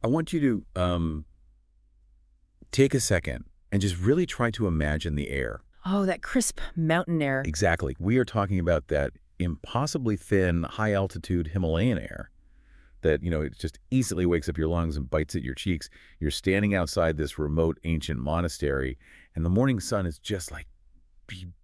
I want you to take a second and just really try to imagine the air. Oh, that crisp mountain air. Exactly. We are talking about that impossibly thin, high-altitude Himalayan air that, it just easily wakes up your lungs and bites at your cheeks. You're standing outside this remote ancient monastery, and the morning sun is just like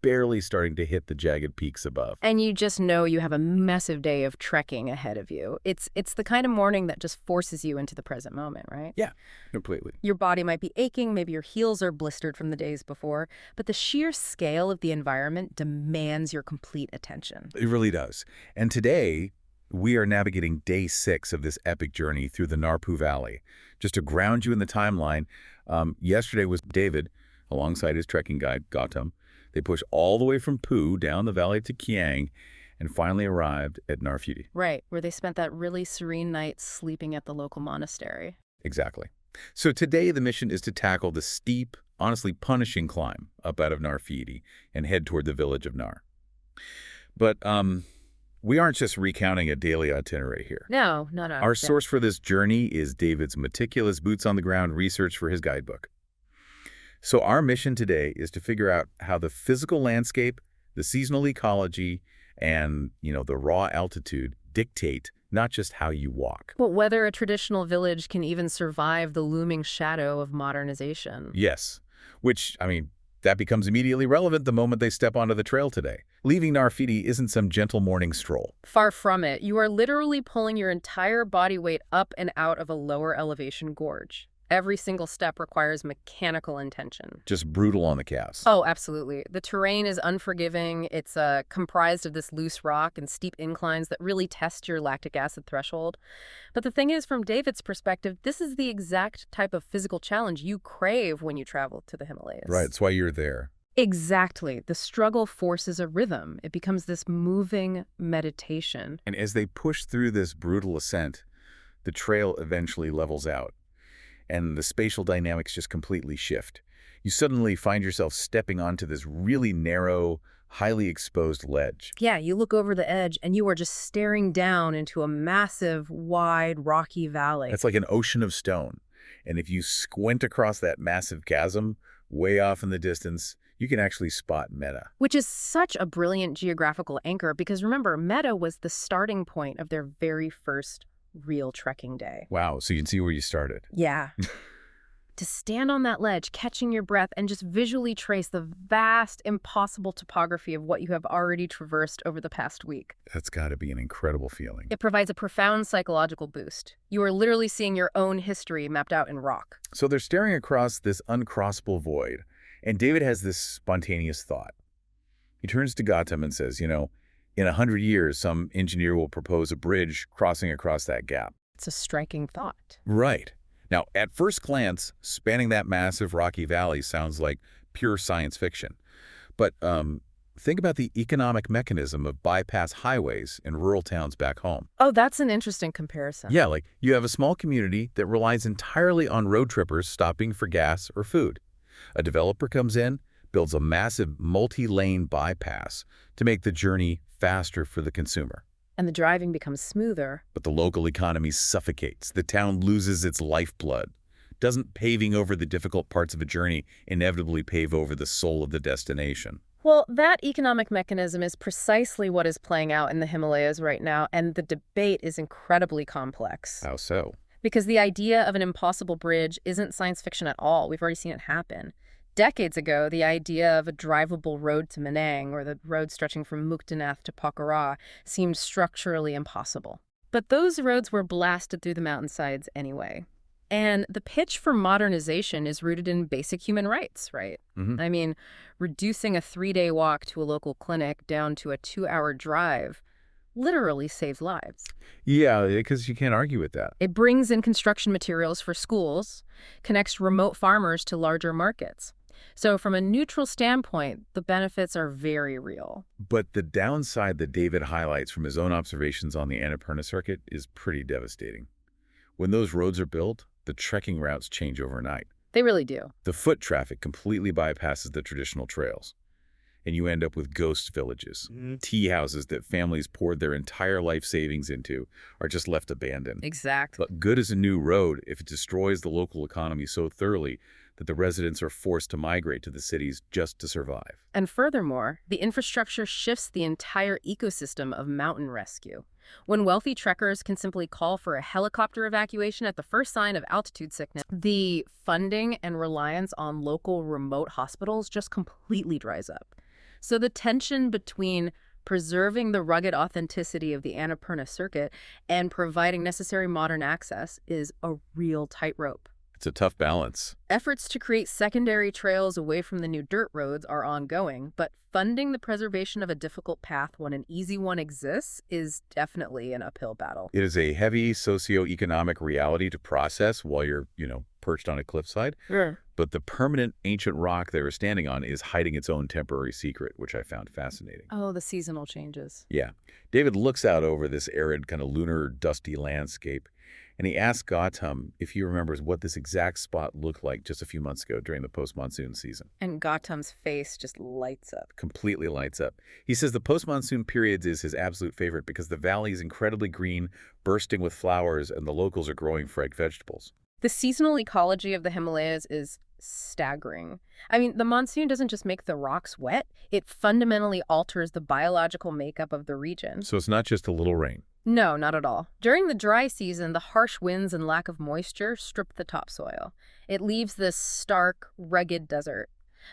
barely starting to hit the jagged peaks above. And you just know you have a massive day of trekking ahead of you. It's the kind of morning that just forces you into the present moment, right? Yeah, completely. Your body might be aching, maybe your heels are blistered from the days before, but the sheer scale of the environment demands your complete attention. It really does. And today, we are navigating day 6 of this epic journey through the Narpu Valley. Just to ground you in the timeline, yesterday was David, alongside his trekking guide, Gautam. They pushed all the way from Poo down the valley to Kiang and finally arrived at Phedi. Right, where they spent that really serene night sleeping at the local monastery. Exactly. So today the mission is to tackle the steep, honestly punishing climb up out of Phedi and head toward the village of Nar. But we aren't just recounting a daily itinerary here. No. Our source for this journey is David's meticulous boots-on-the-ground research for his guidebook. So our mission today is to figure out how the physical landscape, the seasonal ecology, and, the raw altitude dictate not just how you walk. But whether a traditional village can even survive the looming shadow of modernization. Yes, which, that becomes immediately relevant the moment they step onto the trail today. Leaving Phedi isn't some gentle morning stroll. Far from it. You are literally pulling your entire body weight up and out of a lower elevation gorge. Every single step requires mechanical intention. Just brutal on the calves. Oh, absolutely. The terrain is unforgiving. It's comprised of this loose rock and steep inclines that really test your lactic acid threshold. But the thing is, from David's perspective, this is the exact type of physical challenge you crave when you travel to the Himalayas. Right, that's why you're there. Exactly. The struggle forces a rhythm. It becomes this moving meditation. And as they push through this brutal ascent, the trail eventually levels out. And the spatial dynamics just completely shift. You suddenly find yourself stepping onto this really narrow, highly exposed ledge. Yeah, you look over the edge and you are just staring down into a massive, wide, rocky valley. It's like an ocean of stone. And if you squint across that massive chasm, way off in the distance, you can actually spot Meta. Which is such a brilliant geographical anchor because remember, Meta was the starting point of their very first real trekking day. Wow, so you can see where you started. Yeah. To stand on that ledge, catching your breath, and just visually trace the vast, impossible topography of what you have already traversed over the past week. That's got to be an incredible feeling. It provides a profound psychological boost. You are literally seeing your own history mapped out in rock. So they're staring across this uncrossable void, and David has this spontaneous thought. He turns to Gautam and says, in 100 years, some engineer will propose a bridge crossing across that gap. It's a striking thought. Right. Now, at first glance, spanning that massive rocky valley sounds like pure science fiction. But think about the economic mechanism of bypass highways in rural towns back home. Oh, that's an interesting comparison. Yeah, like you have a small community that relies entirely on road trippers stopping for gas or food. A developer comes in, builds a massive multi-lane bypass to make the journey faster for the consumer. And the driving becomes smoother. But the local economy suffocates. The town loses its lifeblood. Doesn't paving over the difficult parts of a journey inevitably pave over the soul of the destination? Well, that economic mechanism is precisely what is playing out in the Himalayas right now, and the debate is incredibly complex. How so? Because the idea of an impossible bridge isn't science fiction at all. We've already seen it happen. Decades ago, the idea of a drivable road to Manang or the road stretching from Muktanath to Pokhara seemed structurally impossible. But those roads were blasted through the mountainsides anyway. And the pitch for modernization is rooted in basic human rights, right? Mm-hmm. Reducing a 3-day walk to a local clinic down to a 2-hour drive literally saves lives. Yeah, because you can't argue with that. It brings in construction materials for schools, connects remote farmers to larger markets. So from a neutral standpoint, the benefits are very real. But the downside that David highlights from his own observations on the Annapurna circuit is pretty devastating. When those roads are built, the trekking routes change overnight. They really do. The foot traffic completely bypasses the traditional trails. and you end up with ghost villages. Tea houses that families poured their entire life savings into are just left abandoned. Exactly. But good as a new road if it destroys the local economy so thoroughly that the residents are forced to migrate to the cities just to survive. And furthermore, the infrastructure shifts the entire ecosystem of mountain rescue. When wealthy trekkers can simply call for a helicopter evacuation at the first sign of altitude sickness, the funding and reliance on local remote hospitals just completely dries up. So the tension between preserving the rugged authenticity of the Annapurna circuit and providing necessary modern access is a real tightrope. It's a tough balance. Efforts to create secondary trails away from the new dirt roads are ongoing, but funding the preservation of a difficult path when an easy one exists is definitely an uphill battle. It is a heavy socioeconomic reality to process while you're, perched on a cliffside. Sure. But the permanent ancient rock they were standing on is hiding its own temporary secret, which I found fascinating. Oh, the seasonal changes. Yeah. David looks out over this arid, kind of lunar, dusty landscape, and he asks Gautam if he remembers what this exact spot looked like just a few months ago during the post-monsoon season. And Gautam's face just lights up. Completely lights up. He says the post-monsoon periods is his absolute favorite because the valley is incredibly green, bursting with flowers, and the locals are growing fresh vegetables. The seasonal ecology of the Himalayas is staggering. I mean, the monsoon doesn't just make the rocks wet, it fundamentally alters the biological makeup of the region. So it's not just a little rain. No, not at all. During the dry season, the harsh winds and lack of moisture strip the topsoil. It leaves this stark, rugged desert.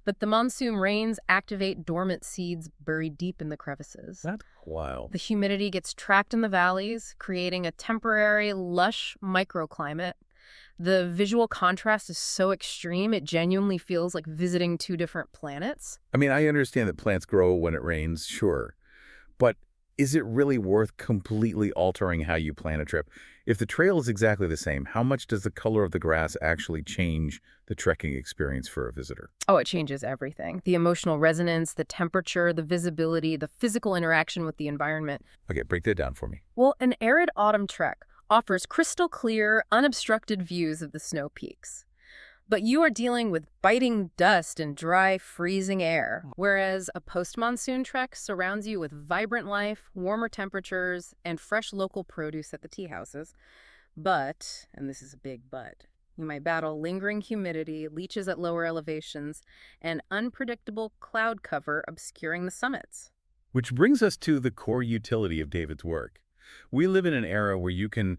But the monsoon rains activate dormant seeds buried deep in the crevices. That's wild. The humidity gets trapped in the valleys, creating a temporary, lush microclimate. The visual contrast is so extreme, it genuinely feels like visiting two different planets. I mean, I understand that plants grow when it rains, sure. But is it really worth completely altering how you plan a trip? If the trail is exactly the same, how much does the color of the grass actually change the trekking experience for a visitor? Oh, it changes everything. The emotional resonance, the temperature, the visibility, the physical interaction with the environment. Okay, break that down for me. Well, an arid autumn trek offers crystal clear, unobstructed views of the snow peaks. But you are dealing with biting dust and dry, freezing air, whereas a post-monsoon trek surrounds you with vibrant life, warmer temperatures, and fresh local produce at the tea houses. But, and this is a big but, you might battle lingering humidity, leeches at lower elevations, and unpredictable cloud cover obscuring the summits. Which brings us to the core utility of David's work. We live in an era where you can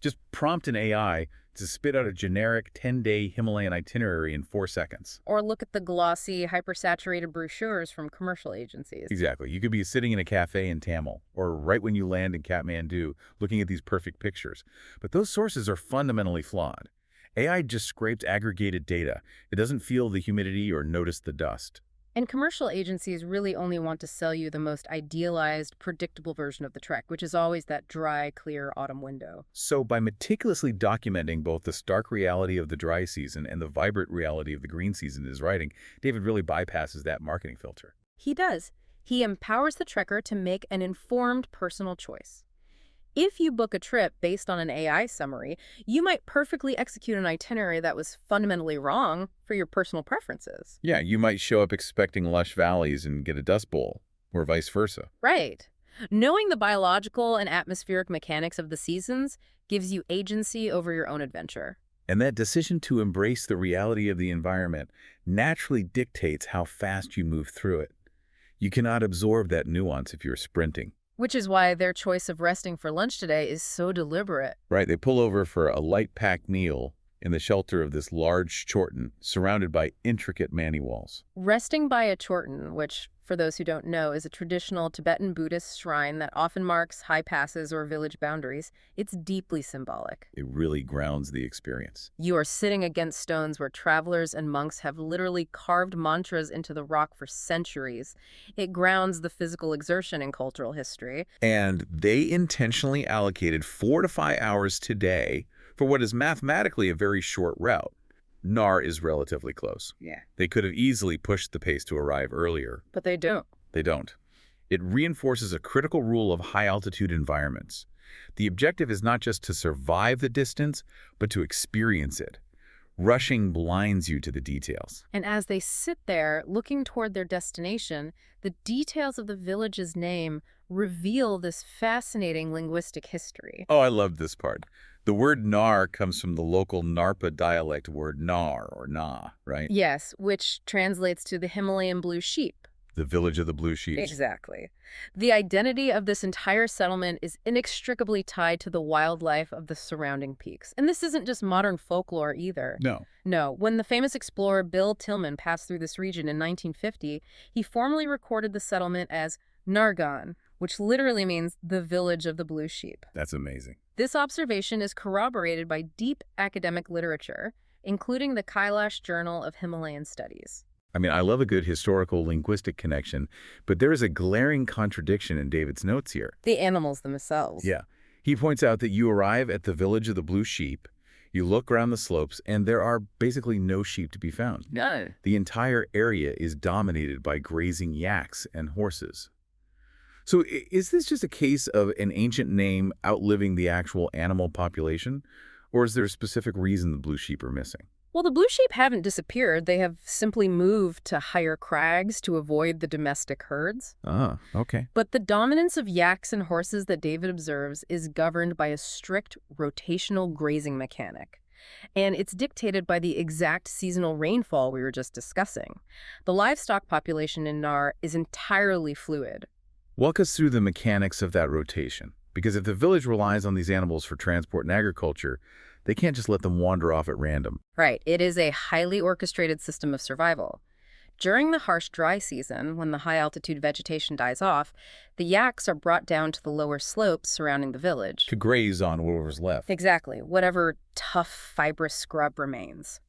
just prompt an AI to spit out a generic 10-day Himalayan itinerary in 4 seconds. Or look at the glossy, hypersaturated brochures from commercial agencies. Exactly. You could be sitting in a cafe in Tamil, or right when you land in Kathmandu, looking at these perfect pictures. But those sources are fundamentally flawed. AI just scrapes aggregated data. It doesn't feel the humidity or notice the dust. And commercial agencies really only want to sell you the most idealized, predictable version of the trek, which is always that dry, clear autumn window. So by meticulously documenting both the stark reality of the dry season and the vibrant reality of the green season in his writing, David really bypasses that marketing filter. He does. He empowers the trekker to make an informed personal choice. If you book a trip based on an AI summary, you might perfectly execute an itinerary that was fundamentally wrong for your personal preferences. Yeah, you might show up expecting lush valleys and get a dust bowl, or vice versa. Right. Knowing the biological and atmospheric mechanics of the seasons gives you agency over your own adventure. And that decision to embrace the reality of the environment naturally dictates how fast you move through it. You cannot absorb that nuance if you're sprinting. Which is why their choice of resting for lunch today is so deliberate. Right, they pull over for a light-packed meal in the shelter of this large chorten surrounded by intricate mani walls. Resting by a chorten, which, for those who don't know, is a traditional Tibetan Buddhist shrine that often marks high passes or village boundaries, it's deeply symbolic. It really grounds the experience. You are sitting against stones where travelers and monks have literally carved mantras into the rock for centuries. It grounds the physical exertion in cultural history. And they intentionally allocated 4 to 5 hours today for what is mathematically a very short route. Nar is relatively close. Yeah. They could have easily pushed the pace to arrive earlier. But they don't. They don't. It reinforces a critical rule of high-altitude environments. The objective is not just to survive the distance, but to experience it. Rushing blinds you to the details. And as they sit there, looking toward their destination, the details of the village's name reveal this fascinating linguistic history. Oh, I love this part. The word Nar comes from the local Narpa dialect word Nar, or Na, right? Yes, which translates to the Himalayan blue sheep. The village of the blue sheep. Exactly. The identity of this entire settlement is inextricably tied to the wildlife of the surrounding peaks. And this isn't just modern folklore either. No. No, when the famous explorer Bill Tillman passed through this region in 1950, he formally recorded the settlement as Nargan, which literally means the village of the blue sheep. That's amazing. This observation is corroborated by deep academic literature, including the Kailash Journal of Himalayan Studies. I mean, I love a good historical linguistic connection, but there is a glaring contradiction in David's notes here. The animals themselves. Yeah. He points out that you arrive at the village of the blue sheep, you look around the slopes, and there are basically no sheep to be found. No. The entire area is dominated by grazing yaks and horses. So is this just a case of an ancient name outliving the actual animal population, or is there a specific reason the blue sheep are missing? Well, the blue sheep haven't disappeared. They have simply moved to higher crags to avoid the domestic herds. Ah, okay. But the dominance of yaks and horses that David observes is governed by a strict rotational grazing mechanic. And it's dictated by the exact seasonal rainfall we were just discussing. The livestock population in Nar is entirely fluid. Walk us through the mechanics of that rotation. Because if the village relies on these animals for transport and agriculture, they can't just let them wander off at random. Right. It is a highly orchestrated system of survival. During the harsh dry season, when the high-altitude vegetation dies off, the yaks are brought down to the lower slopes surrounding the village. To graze on whatever's left. Exactly. Whatever tough, fibrous scrub remains.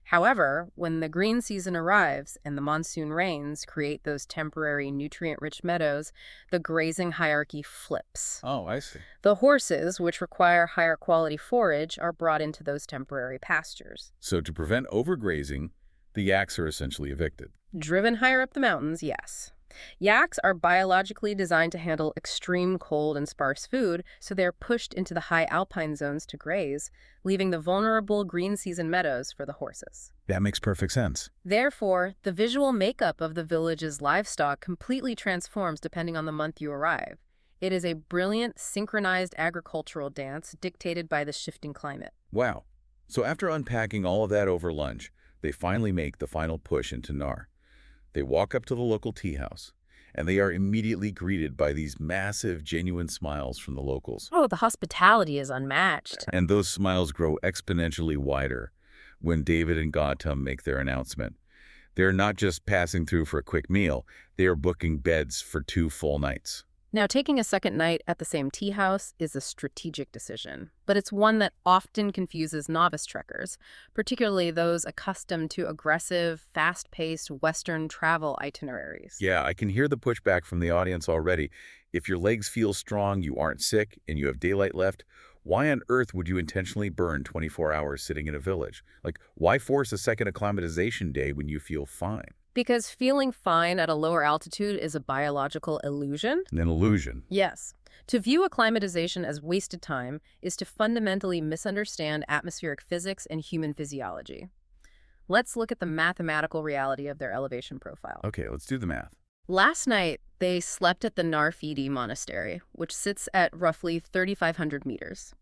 However, when the green season arrives and the monsoon rains create those temporary nutrient-rich meadows, the grazing hierarchy flips. Oh, I see. The horses, which require higher quality forage, are brought into those temporary pastures. So to prevent overgrazing, the yaks are essentially evicted. Driven higher up the mountains, yes. Yaks are biologically designed to handle extreme cold and sparse food, so they're pushed into the high alpine zones to graze, leaving the vulnerable green season meadows for the horses. That makes perfect sense. Therefore, the visual makeup of the village's livestock completely transforms depending on the month you arrive. It is a brilliant, synchronized agricultural dance dictated by the shifting climate. Wow. So after unpacking all of that over lunch, they finally make the final push into Nar. They walk up to the local tea house, and they are immediately greeted by these massive, genuine smiles from the locals. Oh, the hospitality is unmatched. And those smiles grow exponentially wider when David and Gautam make their announcement. They're not just passing through for a quick meal, they are booking beds for 2 full nights. Now, taking a second night at the same tea house is a strategic decision, but it's one that often confuses novice trekkers, particularly those accustomed to aggressive, fast-paced Western travel itineraries. Yeah, I can hear the pushback from the audience already. If your legs feel strong, you aren't sick, and you have daylight left, why on earth would you intentionally burn 24 hours sitting in a village? Like, why force a second acclimatization day when you feel fine? Because feeling fine at a lower altitude is a biological illusion? An illusion. Yes. To view acclimatization as wasted time is to fundamentally misunderstand atmospheric physics and human physiology. Let's look at the mathematical reality of their elevation profile. Okay, let's do the math. Last night, they slept at the Phedi monastery, which sits at roughly 3,500 meters.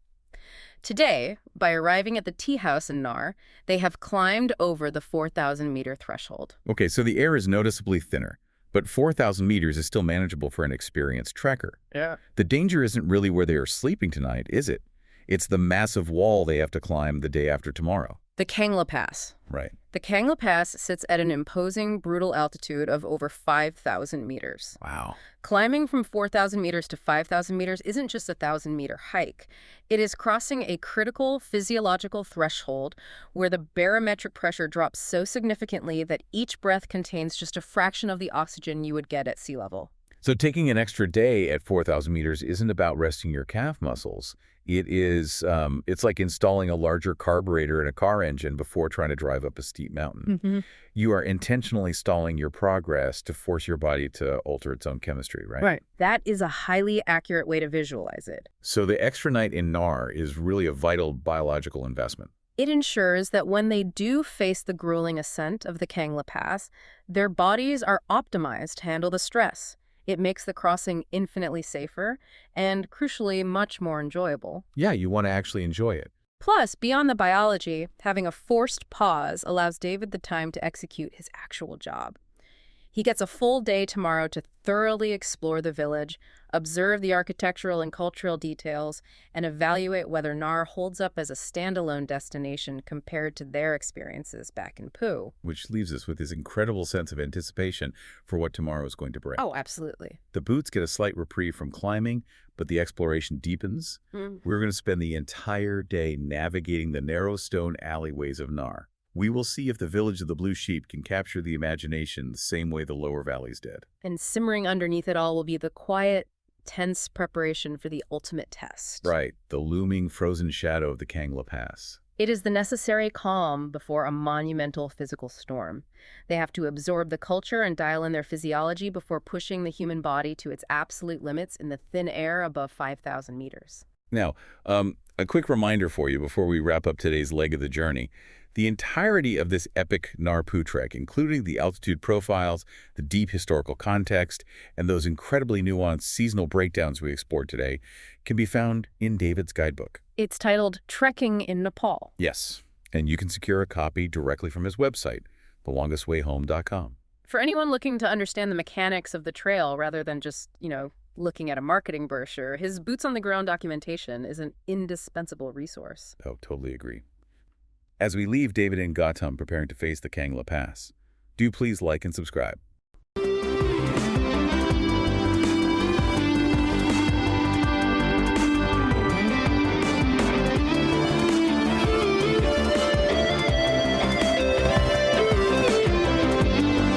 Today, by arriving at the tea house in Nar, they have climbed over the 4,000-meter threshold. Okay, so the air is noticeably thinner, but 4,000 meters is still manageable for an experienced trekker. Yeah. The danger isn't really where they are sleeping tonight, is it? It's the massive wall they have to climb the day after tomorrow. The Kangla Pass. Right. The Kangla Pass sits at an imposing, brutal altitude of over 5,000 meters. Wow. Climbing from 4,000 meters to 5,000 meters isn't just a 1,000-meter hike. It is crossing a critical physiological threshold where the barometric pressure drops so significantly that each breath contains just a fraction of the oxygen you would get at sea level. So taking an extra day at 4,000 meters isn't about resting your calf muscles. It's like installing a larger carburetor in a car engine before trying to drive up a steep mountain. Mm-hmm. You are intentionally stalling your progress to force your body to alter its own chemistry, right? Right. That is a highly accurate way to visualize it. So the extra night in Nar is really a vital biological investment. It ensures that when they do face the grueling ascent of the Kangla Pass, their bodies are optimized to handle the stress. It makes the crossing infinitely safer and, crucially, much more enjoyable. Yeah, you want to actually enjoy it. Plus, beyond the biology, having a forced pause allows David the time to execute his actual job. He gets a full day tomorrow to thoroughly explore the village, observe the architectural and cultural details, and evaluate whether Nar holds up as a standalone destination compared to their experiences back in Pooh. Which leaves us with this incredible sense of anticipation for what tomorrow is going to bring. Oh, absolutely. The boots get a slight reprieve from climbing, but the exploration deepens. We're going to spend the entire day navigating the narrow stone alleyways of Nar. We will see if the village of the Blue Sheep can capture the imagination the same way the lower valleys did. And simmering underneath it all will be the quiet, tense preparation for the ultimate test. Right, the looming frozen shadow of the Kangla Pass. It is the necessary calm before a monumental physical storm. They have to absorb the culture and dial in their physiology before pushing the human body to its absolute limits in the thin air above 5,000 meters. Now, a quick reminder for you before we wrap up today's leg of the journey. The entirety of this epic Nar-Poo trek, including the altitude profiles, the deep historical context, and those incredibly nuanced seasonal breakdowns we explored today, can be found in David's guidebook. It's titled Trekking in Nepal. Yes, and you can secure a copy directly from his website, thelongestwayhome.com. For anyone looking to understand the mechanics of the trail rather than just, looking at a marketing brochure, his boots-on-the-ground documentation is an indispensable resource. Oh, totally agree. As we leave David and Gautam preparing to face the Kangla Pass, do please like and subscribe.